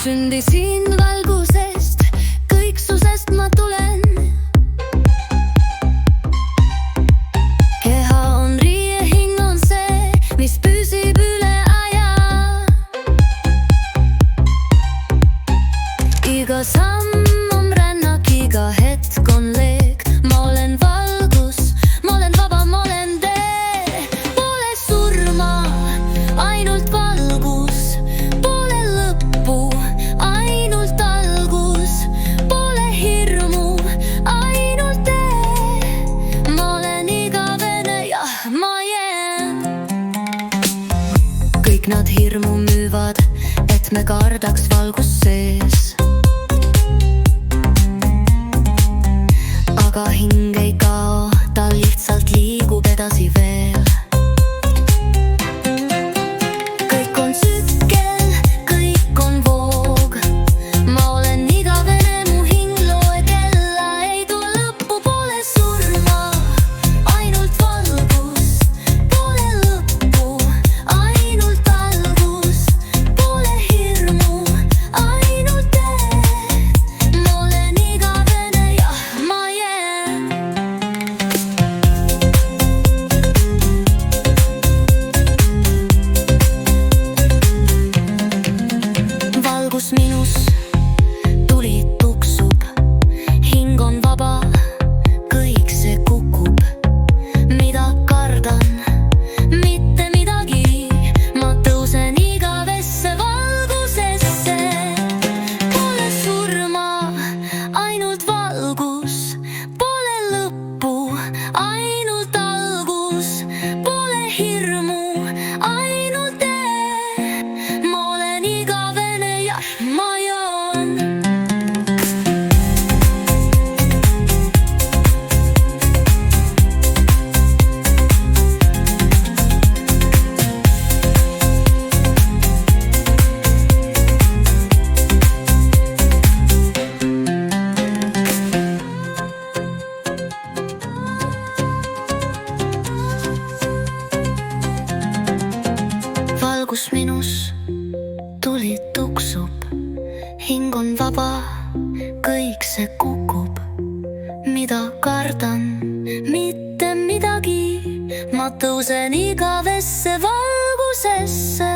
Sündisin valgusest, kõiksusest ma tulen. Keha on riie, hing on see, mis püsib üle aja. Iga samm on rännak, iga hetk on leek. Ma olen valgus, ma olen vaba, ma olen tee. Pole surma, ainult valgus. Pole lõppu, ainult algus. Pole hirmu, ainult tee. Ma olen igavene, jah, ma jään. Kõik nad hirmu müüvad, et me kardaks valgust sees. Aga hing ei kao, ta lihtsalt liigub edasi veel. Kõik on tsükkel, kõik on voog. Ma olen igavene, mu hing loe kella. Ei tule lõppu, pole surma, ainult valgus. Pole lõppu, ainult algus. Pole hirmu, ainult tee. Ma olen igavene, jah, ma jään. Valgus minus, tuli tuksub. Hing on vaba, kõik see kukub. Mida kardan, mitte midagi. Ma tõusen igavesse valgusesse. Pole surma, ainult valgus. Pole lõppu, ainult algus. Pole hirmu, ainult tee. Ma olen igavene, jah, ma joon. Valgus minus, tuli tuksub. Hing on vaba, kõik see kukub. Mida kardan, mitte midagi. Ma tõusen igavesse valgusesse.